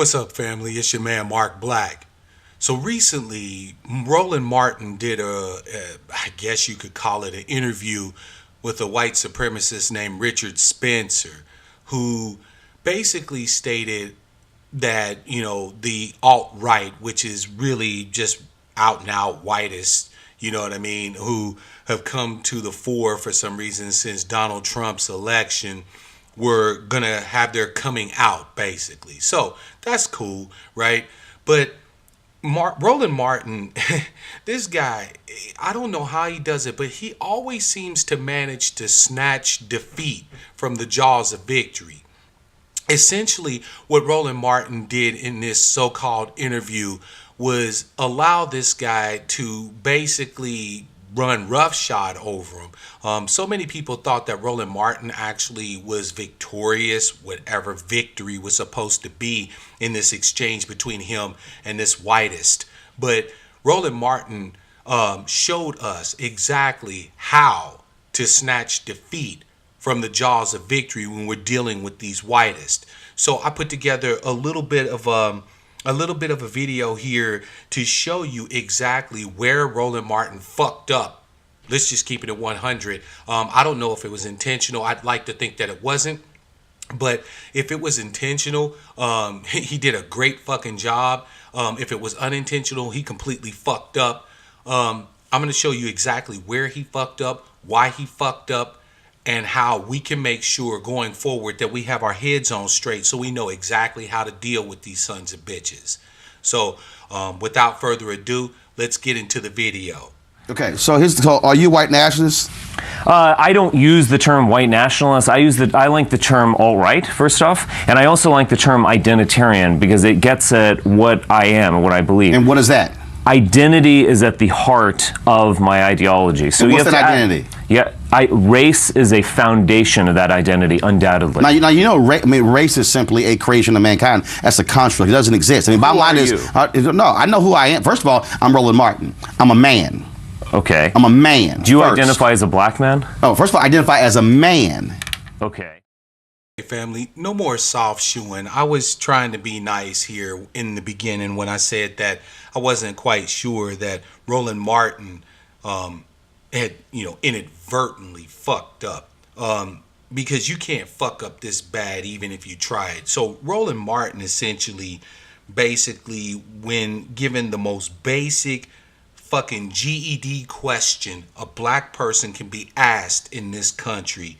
What's up, family? It's your man, Mark Black. So recently, Roland Martin did I guess you could call it an interview with a white supremacist named Richard Spencer, who basically stated that, the alt-right, which is really just out and out whiteists, you know what I mean, who have come to the fore for some reason since Donald Trump's election, were going to have their coming out, basically. So that's cool, right? But Roland Martin, this guy, I don't know how he does it, but he always seems to manage to snatch defeat from the jaws of victory. Essentially, what Roland Martin did in this so-called interview was allow this guy to basically run roughshod over him. So many people thought that Roland Martin actually was victorious, whatever victory was supposed to be in this exchange between him and this whiteist. But Roland Martin showed us exactly how to snatch defeat from the jaws of victory when we're dealing with these whiteists. So I put together a little bit of a video here to show you exactly where Roland Martin fucked up. Let's just keep it at 100. I don't know if it was intentional. I'd like to think that it wasn't. But if it was intentional, he did a great fucking job. If it was unintentional, he completely fucked up. I'm going to show you exactly where he fucked up, why he fucked up, and how we can make sure going forward that we have our heads on straight so we know exactly how to deal with these sons of bitches. So without further ado, let's get into the video. Okay, so are you white nationalist? I don't use the term white nationalist. I like the term alt-right, first off, and I also like the term identitarian because it gets at what I am and what I believe. And what is that? Identity is at the heart of my ideology. So and what's that identity? Race is a foundation of that identity, undoubtedly. Now race is simply a creation of mankind. That's a construct. It doesn't exist. I mean, bottom line is, no, I know who I am. First of all, I'm Roland Martin. I'm a man. Okay. I'm a man. Do you identify as a black man? Oh, first of all, I identify as a man. Okay. Hey family, no more soft shoeing. I was trying to be nice here in the beginning when I said that I wasn't quite sure that Roland Martin had, inadvertently fucked up. Because you can't fuck up this bad even if you tried. So Roland Martin essentially, basically, when given the most basic fucking GED question a black person can be asked in this country,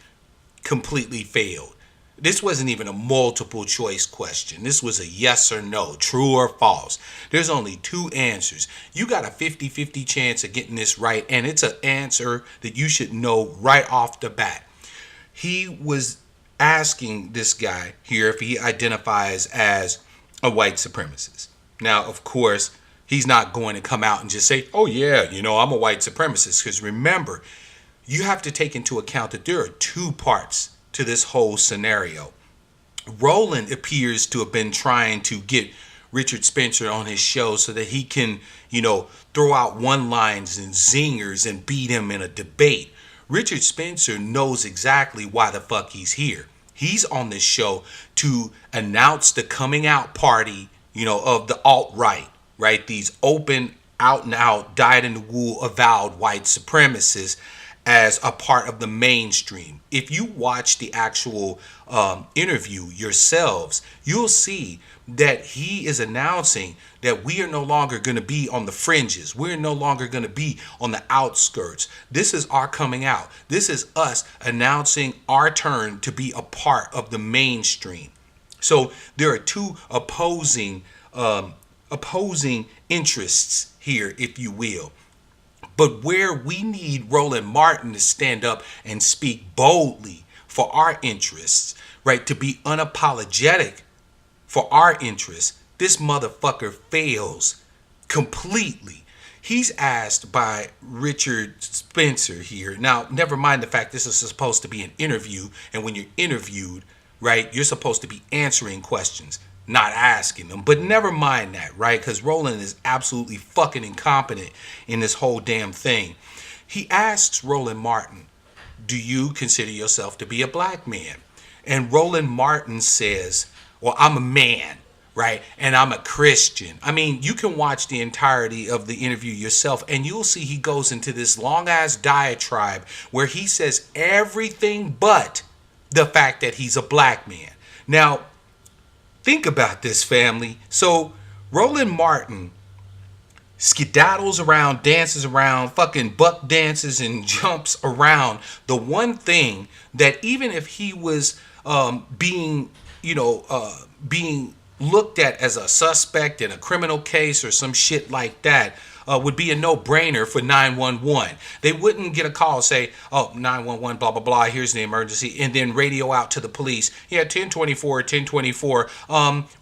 completely failed. This wasn't even a multiple choice question. This was a yes or no, true or false. There's only two answers. You got a 50-50 chance of getting this right, and it's an answer that you should know right off the bat. He was asking this guy here if he identifies as a white supremacist. Now, of course, he's not going to come out and just say, oh yeah, I'm a white supremacist. Because remember, you have to take into account that there are two parts to this whole scenario. Roland appears to have been trying to get Richard Spencer on his show so that he can, throw out one-liners and zingers and beat him in a debate. Richard Spencer knows exactly why the fuck he's here. He's on this show to announce the coming out party, of the alt-right, right? These open, out and out, dyed in the wool, avowed white supremacists as a part of the mainstream. If you watch the actual interview yourselves, you'll see that he is announcing that we are no longer going to be on the fringes. We're no longer going to be on the outskirts. This is our coming out. This is us announcing our turn to be a part of the mainstream. So there are two opposing interests here, if you will. But where we need Roland Martin to stand up and speak boldly for our interests, right, to be unapologetic for our interests, this motherfucker fails completely. He's asked by Richard Spencer here. Now, never mind the fact this is supposed to be an interview, and when you're interviewed, right, you're supposed to be answering questions, not asking them. But never mind that, right? Because Roland is absolutely fucking incompetent in this whole damn thing. He asks Roland Martin, do you consider yourself to be a black man? And Roland Martin says, well, I'm a man. right? And I'm a Christian. I mean, you can watch the entirety of the interview yourself, and you'll see he goes into this long-ass diatribe where he says everything but the fact that he's a black man. Now, think about this, family. So, Roland Martin skedaddles around, dances around, fucking buck dances and jumps around the one thing that even if he was being looked at as a suspect in a criminal case or some shit like that, would be a no-brainer for 911. They wouldn't get a call, say, oh, 911, blah, blah, blah, here's the emergency, and then radio out to the police. Yeah, 1024,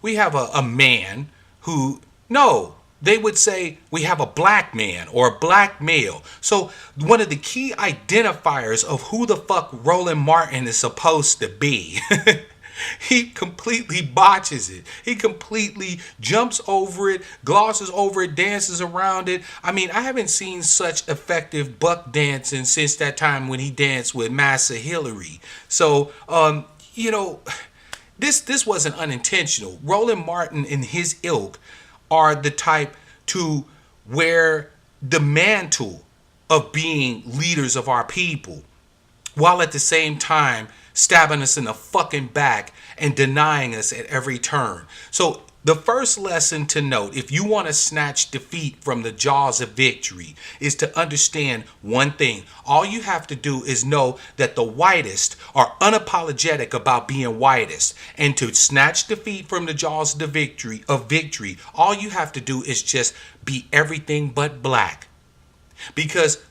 we have a man who, no, they would say we have a black man or a black male. So one of the key identifiers of who the fuck Roland Martin is supposed to be, he completely botches it. He completely jumps over it, glosses over it, dances around it. I mean, I haven't seen such effective buck dancing since that time when he danced with Massa Hillary. So, this wasn't unintentional. Roland Martin and his ilk are the type to wear the mantle of being leaders of our people, while at the same time stabbing us in the fucking back and denying us at every turn. So the first lesson to note, if you want to snatch defeat from the jaws of victory, is to understand one thing. All you have to do is know that the whitest are unapologetic about being whitest. And to snatch defeat from the jaws of victory, all you have to do is just be everything but black. Because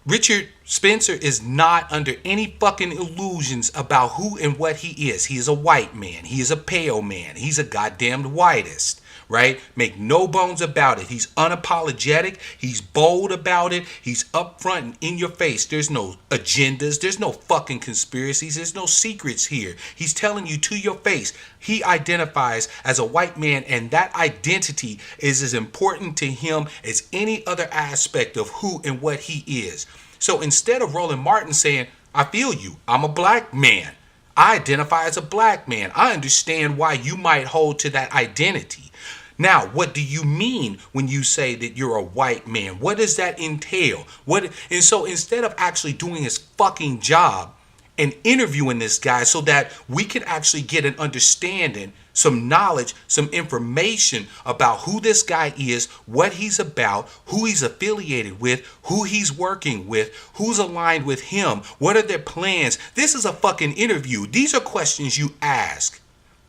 Richard Spencer is not under any fucking illusions about who and what he is. He is a white man. He is a pale man. He's a goddamned whitest, right? Make no bones about it. He's unapologetic. He's bold about it. He's upfront and in your face. There's no agendas. There's no fucking conspiracies. There's no secrets here. He's telling you to your face. He identifies as a white man, and that identity is as important to him as any other aspect of who and what he is. So instead of Roland Martin saying, I feel you, I'm a black man, I identify as a black man, I understand why you might hold to that identity. Now, what do you mean when you say that you're a white man? What does that entail? And so instead of actually doing his fucking job and interviewing this guy so that we could actually get an understanding, some knowledge, some information about who this guy is, what he's about, who he's affiliated with, who he's working with, who's aligned with him, what are their plans. This is a fucking interview. These are questions you ask.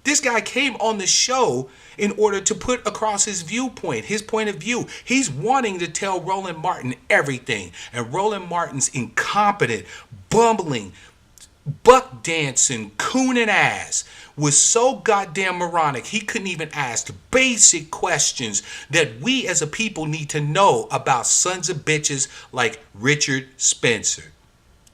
This guy came on the show in order to put across his viewpoint, his point of view. He's wanting to tell Roland Martin everything. And Roland Martin's incompetent, bumbling, buck dancing, cooning ass was so goddamn moronic he couldn't even ask basic questions that we as a people need to know about sons of bitches like Richard Spencer.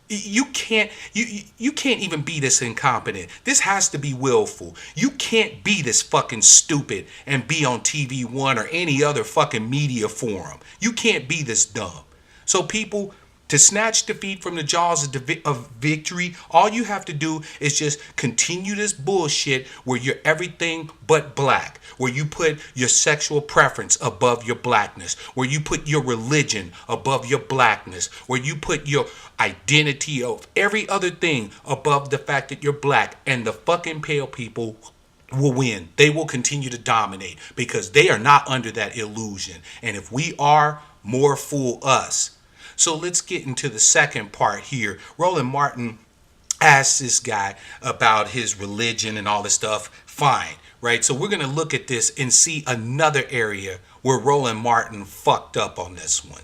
You can't even be this incompetent. This has to be willful. You can't be this fucking stupid and be on TVOne or any other fucking media forum. You can't be this dumb. So people, to snatch defeat from the jaws of victory, all you have to do is just continue this bullshit where you're everything but black, where you put your sexual preference above your blackness, where you put your religion above your blackness, where you put your identity of every other thing above the fact that you're black, and the fucking pale people will win. They will continue to dominate because they are not under that illusion. And if we are, more fool us. So let's get into the second part here. Roland Martin asked this guy about his religion and all this stuff. Fine, right? So we're going to look at this and see another area where Roland Martin fucked up on this one.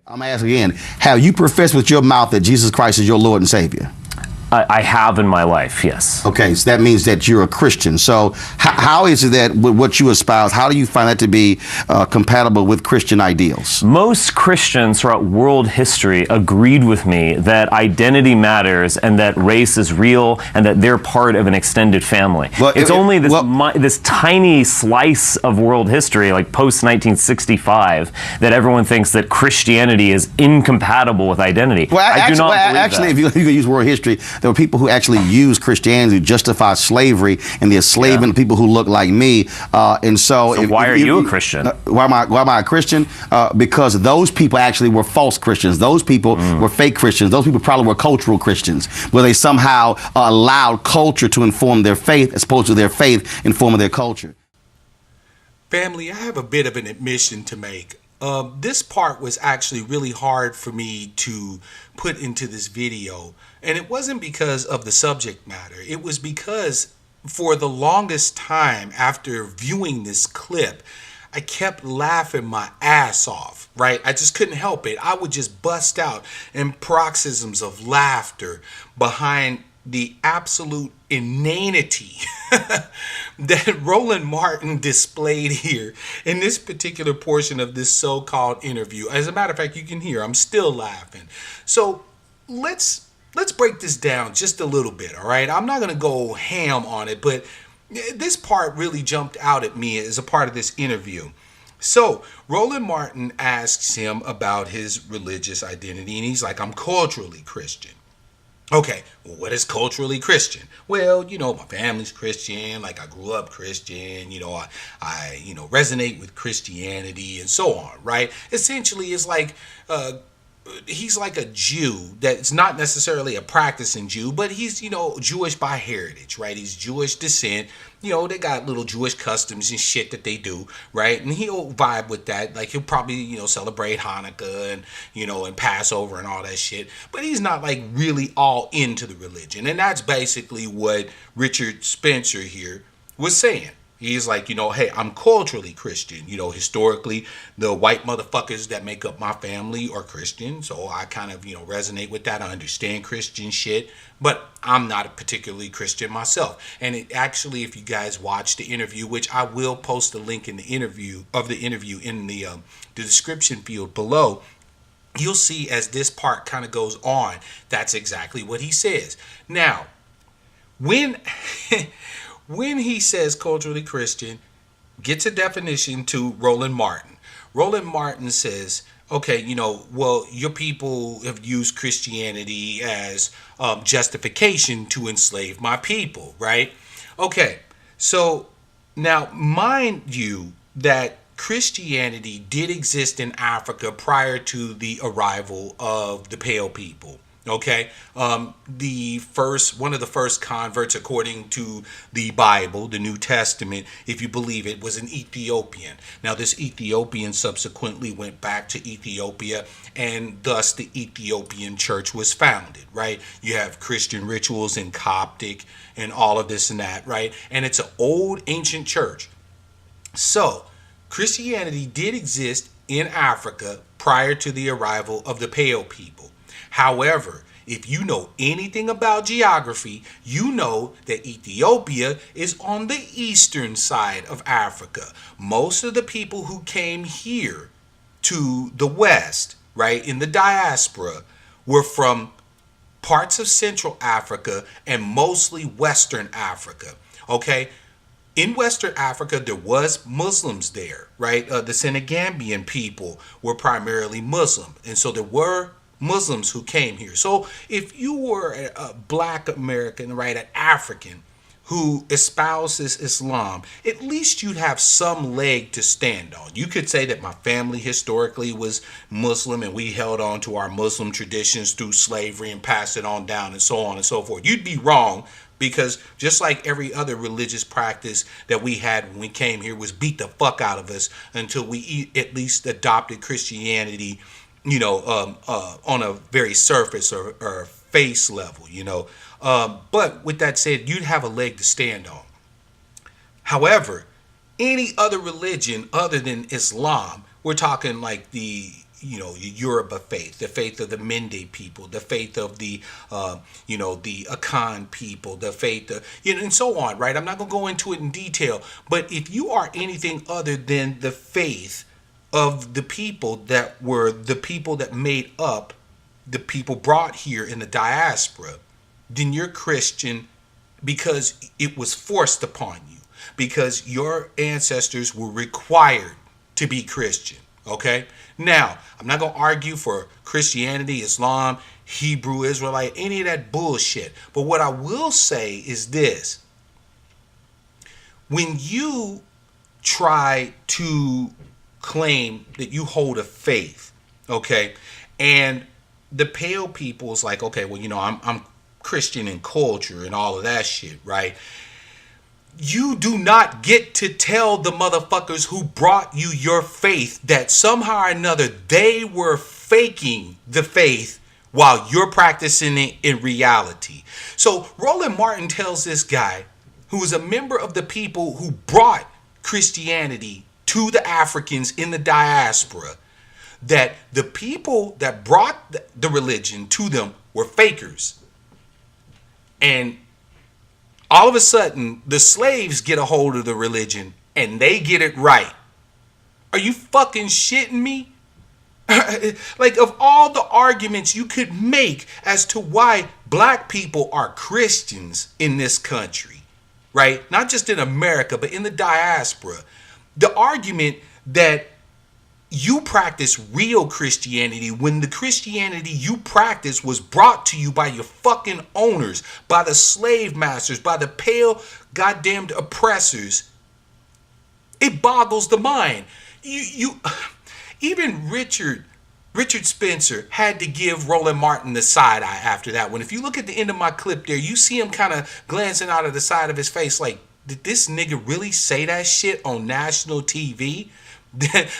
I'm asking again, have you professed with your mouth that Jesus Christ is your Lord and Savior? I have in my life, yes. Okay, so that means that you're a Christian. So how is it that with what you espouse, how do you find that to be compatible with Christian ideals? Most Christians throughout world history agreed with me that identity matters and that race is real and that they're part of an extended family. Well, it's only this tiny slice of world history, like post-1965, that everyone thinks that Christianity is incompatible with identity. Well, I do not believe actually, that. if you use world history, There were people who actually used Christianity to justify slavery and the enslavement of people who look like me. And so why are you a Christian? Why am I a Christian? Because those people actually were false Christians. Those people were fake Christians. Those people probably were cultural Christians, where they somehow allowed culture to inform their faith as opposed to their faith informing their culture. Family, I have a bit of an admission to make. This part was actually really hard for me to put into this video. And it wasn't because of the subject matter. It was because for the longest time after viewing this clip, I kept laughing my ass off, right? I just couldn't help it. I would just bust out in paroxysms of laughter behind the absolute inanity that Roland Martin displayed here in this particular portion of this so-called interview. As a matter of fact, you can hear I'm still laughing. So let's break this down just a little bit, all right? I'm not going to go ham on it, but this part really jumped out at me as a part of this interview. So Roland Martin asks him about his religious identity, and he's like, I'm culturally Christian. Okay, well, what is culturally Christian? Well, my family's Christian, like I grew up Christian, I resonate with Christianity and so on, right? Essentially, it's like he's like a Jew that's not necessarily a practicing Jew, but he's, Jewish by heritage, right? He's Jewish descent. They got little Jewish customs and shit that they do, right? And he'll vibe with that. Like he'll probably, celebrate Hanukkah and, and Passover and all that shit. But he's not like really all into the religion. And that's basically what Richard Spencer here was saying. He's like, hey, I'm culturally Christian. Historically, the white motherfuckers that make up my family are Christian. So I kind of, resonate with that. I understand Christian shit. But I'm not a particularly Christian myself. And it actually, if you guys watch the interview, which I will post a link in the interview in the description field below, you'll see as this part kind of goes on, that's exactly what he says. Now, when he says culturally Christian, gets a definition to Roland Martin. Roland Martin says, okay, well, your people have used Christianity as justification to enslave my people, right? Okay, so now mind you that Christianity did exist in Africa prior to the arrival of the Pale people. Okay, one of the first converts, according to the Bible, the New Testament, if you believe it, was an Ethiopian. Now, this Ethiopian subsequently went back to Ethiopia, and thus the Ethiopian church was founded, right? You have Christian rituals in Coptic and all of this and that, right? And it's an old ancient church. So, Christianity did exist in Africa prior to the arrival of the Pale people. However, if you know anything about geography, you know that Ethiopia is on the eastern side of Africa. Most of the people who came here to the west, right, in the diaspora, were from parts of Central Africa and mostly Western Africa, okay? In Western Africa, there was Muslims there, right? The Senegambian people were primarily Muslim, and so there were Muslims who came here. So if you were a black American, right, an African who espouses Islam, at least you'd have some leg to stand on. You could say that my family historically was Muslim and we held on to our Muslim traditions through slavery and passed it on down and so on and so forth. You'd be wrong, because just like every other religious practice that we had when we came here was beat the fuck out of us until we at least adopted Christianity, on a very surface or face level, But with that said, you'd have a leg to stand on. However, any other religion other than Islam, we're talking like the Yoruba faith, the faith of the Mende people, the faith of the the Akan people, the faith of, and so on, right? I'm not going to go into it in detail, but if you are anything other than the faith of the people that were the people that made up the people brought here in the diaspora, then you're Christian because it was forced upon you, because your ancestors were required to be Christian. Okay? Now, I'm not going to argue for Christianity, Islam, Hebrew, Israelite, any of that bullshit. But what I will say is this. When you try to claim that you hold a faith, okay, and the pale people is like, okay, well, you know, I'm Christian in culture and all of that shit, right? You do not get to tell the motherfuckers who brought you your faith that somehow or another they were faking the faith while you're practicing it in reality. So Roland Martin tells this guy who is a member of the people who brought Christianity to the Africans in the diaspora that the people that brought the religion to them were fakers. And all of a sudden, the slaves get a hold of the religion and they get it right. Are you fucking shitting me? Like, of all the arguments you could make as to why black people are Christians in this country, right? Not just in America, but in the diaspora. The argument that you practice real Christianity when the Christianity you practice was brought to you by your fucking owners, by the slave masters, by the pale goddamned oppressors. It boggles the mind. Even Richard Spencer had to give Roland Martin the side eye after that one. If you look at the end of my clip there, you see him kind of glancing out of the side of his face like, did this nigga really say that shit on national TV?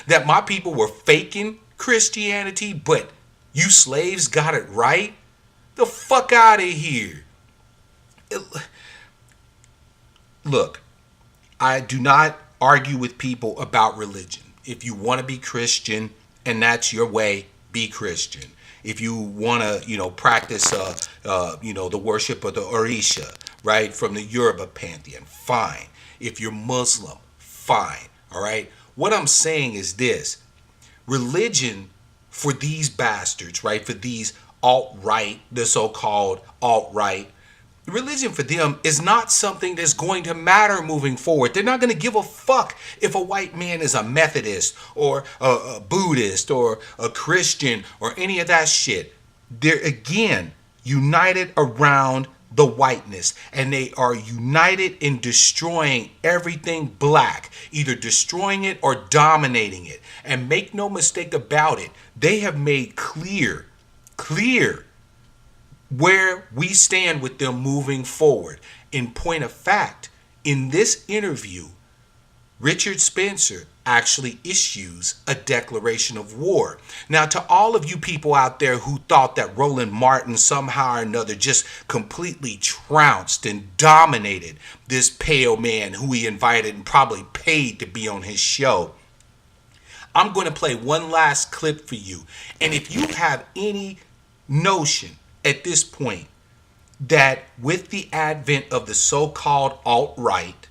That my people were faking Christianity, but you slaves got it right? The fuck out of here. Look, I do not argue with people about religion. If you want to be Christian and that's your way, be Christian. If you want to, practice, the worship of the Orisha, right, from the Yoruba pantheon, fine. If you're Muslim, fine, all right? What I'm saying is this. Religion for these bastards, right, for these alt-right, the so-called alt-right, religion for them is not something that's going to matter moving forward. They're not going to give a fuck if a white man is a Methodist or a Buddhist or a Christian or any of that shit. They're, again, united around the whiteness, and they are united in destroying everything black, either destroying it or dominating it. And make no mistake about it, they have made clear where we stand with them moving forward. In point of fact, in this interview, Richard Spencer actually issues a declaration of war. Now, to all of you people out there who thought that Roland Martin somehow or another just completely trounced and dominated this pale man who he invited and probably paid to be on his show, I'm going to play one last clip for you. And if you have any notion at this point that with the advent of the so-called alt-right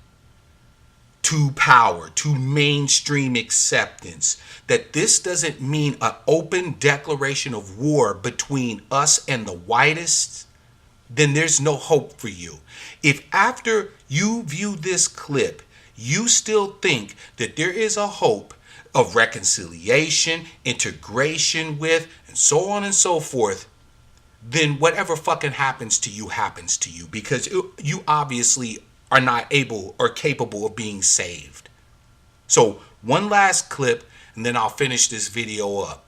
to power, to mainstream acceptance, that this doesn't mean an open declaration of war between us and the whiteists, then there's no hope for you. If after you view this clip, you still think that there is a hope of reconciliation, integration with, and so on and so forth, then whatever fucking happens to you, because you obviously are not able or capable of being saved. So one last clip, and then I'll finish this video up.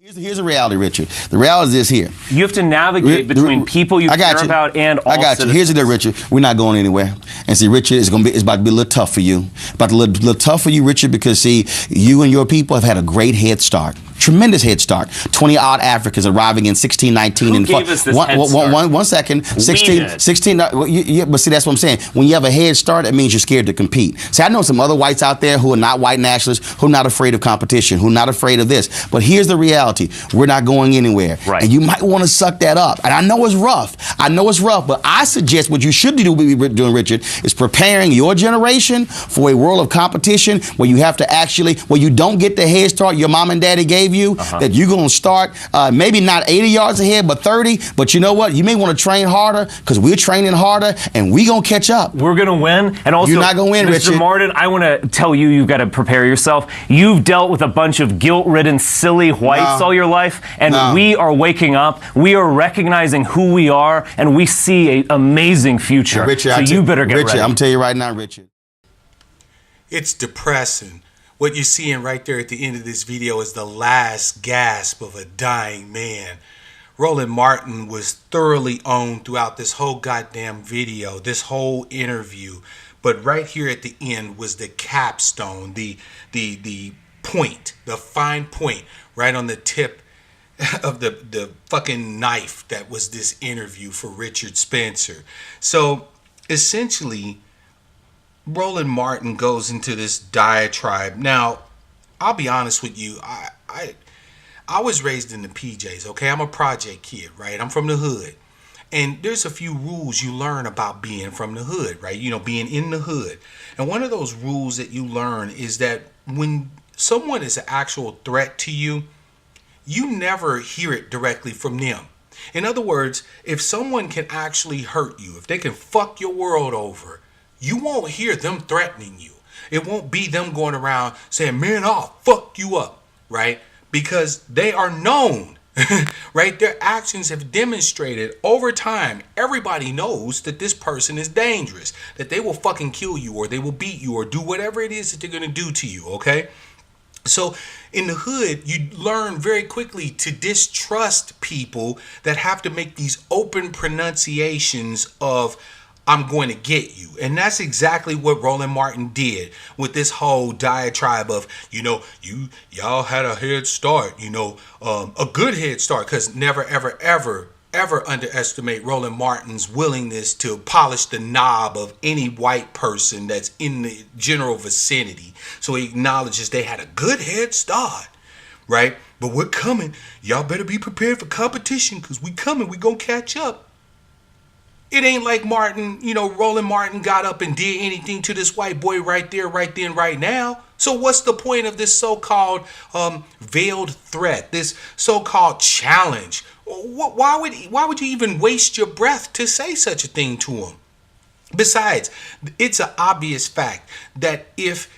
Here's the reality, Richard. The reality is this here. You have to navigate between people you care about and all citizens. Here's the deal, Richard. We're not going anywhere. And see, Richard, it's about to be a little tough for you. About a little tough for you, Richard, because see, you and your people have had a great head start. Tremendous head start. 20-odd Africans arriving in 1619. Who gave us this head start? One second. 16. Yeah, but see, that's what I'm saying. When you have a head start, that means you're scared to compete. See, I know some other whites out there who are not white nationalists, who are not afraid of competition, who are not afraid of this. But here's the reality. We're not going anywhere. Right. And you might want to suck that up. And I know it's rough. But I suggest what you should do, doing, Richard, is preparing your generation for a world of competition where you have to where you don't get the head start your mom and daddy gave gave you, that you're going to start maybe not 80 yards ahead, but 30. But you know what? You may want to train harder because we're training harder and we're going to catch up. We're going to win. And also, you're not going to win, Mr. Richard. Martin, I want to tell you, you've got to prepare yourself. You've dealt with a bunch of guilt-ridden, silly whites all your life, and we are waking up. We are recognizing who we are, and we see an amazing future. Richard, so you better get Richard, ready. I'm telling you right now, Richard. It's depressing. What you're seeing right there at the end of this video is the last gasp of a dying man. Roland Martin was thoroughly owned throughout this whole goddamn video, this whole interview. But right here at the end was the capstone, the point, the fine point right on the tip of the fucking knife that was this interview for Richard Spencer. So essentially, Roland Martin goes into this diatribe. Now, I'll be honest with you. I was raised in the PJs, okay? I'm a project kid, right? I'm from the hood. And there's a few rules you learn about being from the hood, right? You know, being in the hood. And one of those rules that you learn is that when someone is an actual threat to you, you never hear it directly from them. In other words, if someone can actually hurt you, if they can fuck your world over, you won't hear them threatening you. It won't be them going around saying, man, I'll fuck you up, right? Because they are known, right? Their actions have demonstrated over time. Everybody knows that this person is dangerous, that they will fucking kill you or they will beat you or do whatever it is that they're going to do to you, okay? So in the hood, you learn very quickly to distrust people that have to make these open pronunciations of, I'm going to get you. And that's exactly what Roland Martin did with this whole diatribe of, you know, y'all had a head start, you know, a good head start, because never, ever, ever, ever underestimate Roland Martin's willingness to polish the knob of any white person that's in the general vicinity. So he acknowledges they had a good head start, right? But we're coming. Y'all better be prepared for competition because we coming. We gonna catch up. It ain't like Martin, you know, Roland Martin got up and did anything to this white boy right there, right then, right now. So what's the point of this so-called veiled threat, this so-called challenge? Why would you even waste your breath to say such a thing to him? Besides, it's an obvious fact that if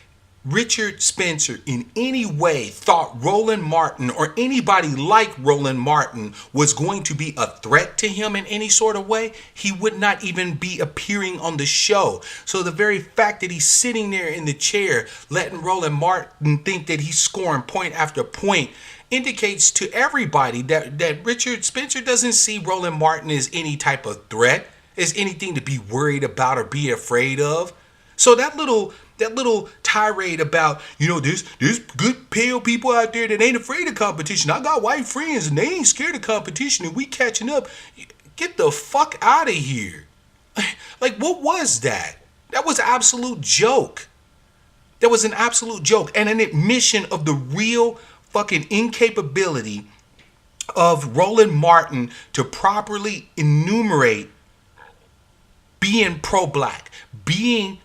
Richard Spencer in any way thought Roland Martin or anybody like Roland Martin was going to be a threat to him in any sort of way, he would not even be appearing on the show. So the very fact that he's sitting there in the chair letting Roland Martin think that he's scoring point after point indicates to everybody that Richard Spencer doesn't see Roland Martin as any type of threat, as anything to be worried about or be afraid of. So that little tirade about, you know, there's good pale people out there that ain't afraid of competition. I got white friends and they ain't scared of competition and we catching up. Get the fuck out of here. Like, what was that? That was an absolute joke. That was an absolute joke and an admission of the real fucking incapability of Roland Martin to properly enumerate being pro-black, being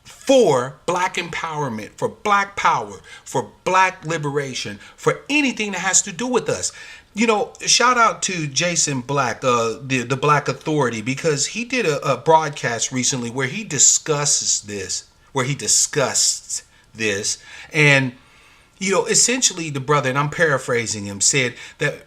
for black empowerment, for black power, for black liberation, for anything that has to do with us. You know, shout out to Jason Black, the Black Authority, because he did a broadcast recently where he discussed this, and, you know, essentially the brother, and I'm paraphrasing him, said that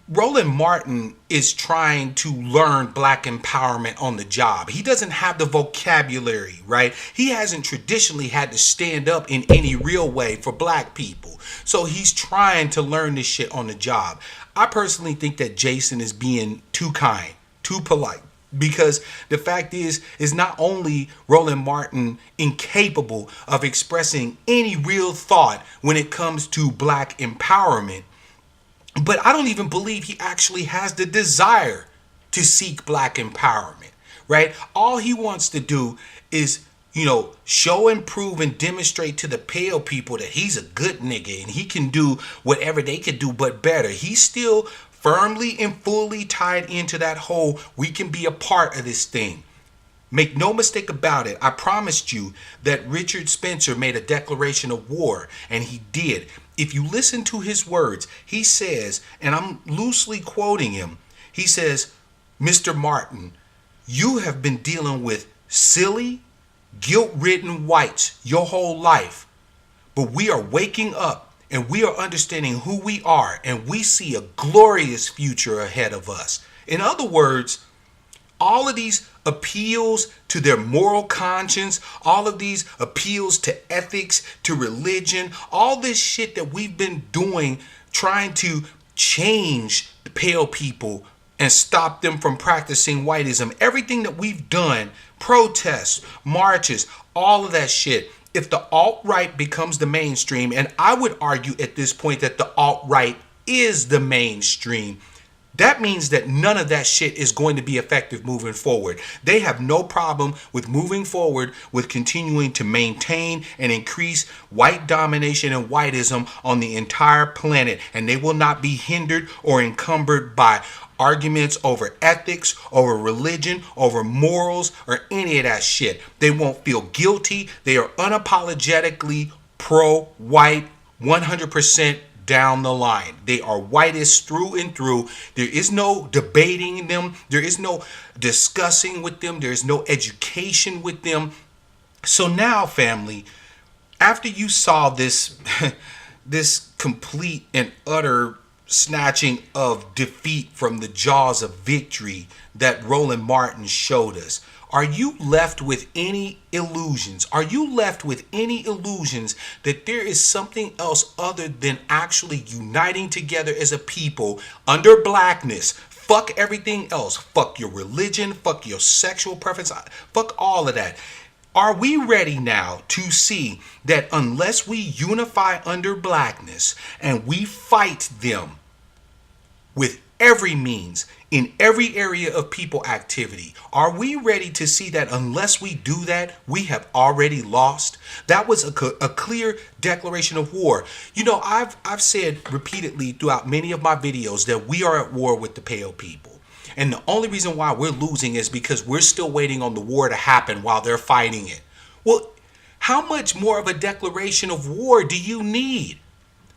Roland Martin is trying to learn black empowerment on the job. He doesn't have the vocabulary, right? He hasn't traditionally had to stand up in any real way for black people. So he's trying to learn this shit on the job. I personally think that Jason is being too kind, too polite. Because the fact is not only Roland Martin incapable of expressing any real thought when it comes to black empowerment, but I don't even believe he actually has the desire to seek black empowerment, right? All he wants to do is, you know, show and prove and demonstrate to the pale people that he's a good nigga and he can do whatever they could do but better. He's still firmly and fully tied into that whole, we can be a part of this thing. Make no mistake about it. I promised you that Richard Spencer made a declaration of war, and he did. If you listen to his words, he says, and I'm loosely quoting him, he says, Mr. Martin, you have been dealing with silly, guilt-ridden whites your whole life. But we are waking up and we are understanding who we are, and we see a glorious future ahead of us. In other words, all of these appeals to their moral conscience, all of these appeals to ethics, to religion, all this shit that we've been doing, trying to change the pale people and stop them from practicing whiteism. Everything that we've done, protests, marches, all of that shit. If the alt-right becomes the mainstream, and I would argue at this point that the alt-right is the mainstream, that means that none of that shit is going to be effective moving forward. They have no problem with moving forward with continuing to maintain and increase white domination and whiteism on the entire planet. And they will not be hindered or encumbered by arguments over ethics, over religion, over morals, or any of that shit. They won't feel guilty. They are unapologetically pro-white, 100% down the line. They are whitest through and through. There is no debating them. There is no discussing with them. There is no education with them. So now, family, after you saw this this complete and utter snatching of defeat from the jaws of victory that Roland Martin showed us, are you left with any illusions? Are you left with any illusions that there is something else other than actually uniting together as a people under blackness? Fuck everything else. Fuck your religion. Fuck your sexual preference. Fuck all of that. Are we ready now to see that unless we unify under blackness and we fight them with every means, in every area of people activity, are we ready to see that unless we do that, we have already lost? That was a clear declaration of war. You know, I've said repeatedly throughout many of my videos that we are at war with the pale people. And the only reason why we're losing is because we're still waiting on the war to happen while they're fighting it. Well, how much more of a declaration of war do you need?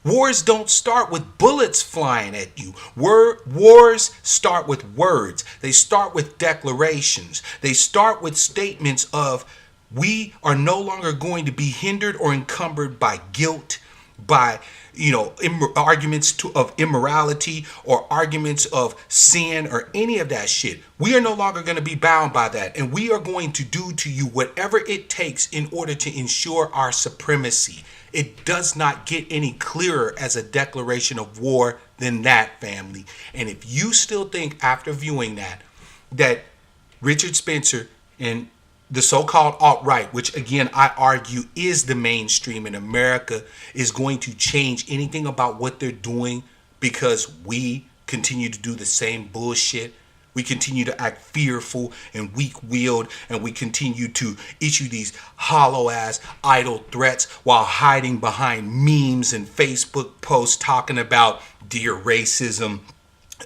Wars don't start with bullets flying at you. Wars start with words. They start with declarations. They start with statements of, we are no longer going to be hindered or encumbered by guilt, by arguments of immorality or arguments of sin or any of that shit. We are no longer going to be bound by that, and we are going to do to you whatever it takes in order to ensure our supremacy. It does not get any clearer as a declaration of war than that, family. And if you still think after viewing that Richard Spencer and the so-called alt-right, which again I argue is the mainstream in America, is going to change anything about what they're doing because we continue to do the same bullshit, we continue to act fearful and weak-willed, and we continue to issue these hollow-ass idle threats while hiding behind memes and Facebook posts talking about, dear racism,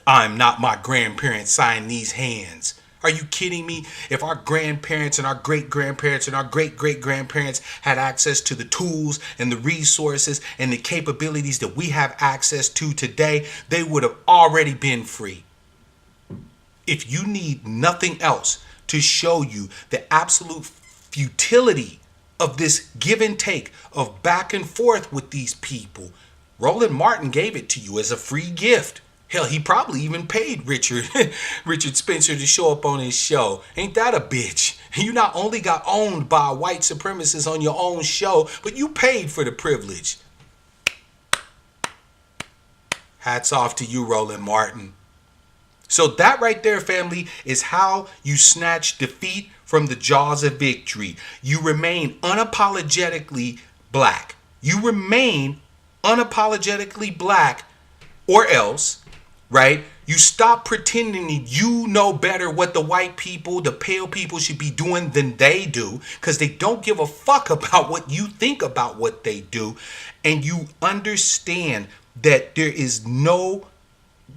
I'm not my grandparents, sign these hands. Are you kidding me? If our grandparents and our great-grandparents and our great-great-grandparents had access to the tools and the resources and the capabilities that we have access to today, they would have already been free. If you need nothing else to show you the absolute futility of this give and take of back and forth with these people, Roland Martin gave it to you as a free gift. Hell, he probably even paid Richard Spencer to show up on his show. Ain't that a bitch? You not only got owned by white supremacists on your own show, but you paid for the privilege. Hats off to you, Roland Martin. So that right there, family, is how you snatch defeat from the jaws of victory. You remain unapologetically black. You remain unapologetically black, or else, right? You stop pretending you know better what the white people, the pale people should be doing than they do, because they don't give a fuck about what you think about what they do. And you understand that there is no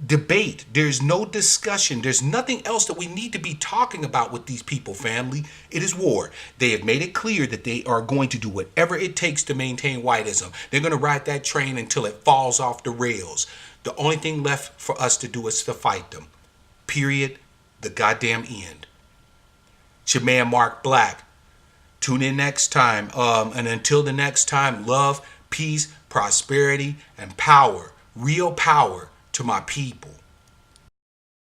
debate. There's no discussion. There's nothing else that we need to be talking about with these people, family. It is war. They have made it clear that they are going to do whatever it takes to maintain whiteism. They're going to ride that train until it falls off the rails. The only thing left for us to do is to fight them. Period. The goddamn end. It's your man, Mark Black. Tune in next time. And until the next time, love, peace, prosperity, and power. Real power to my people.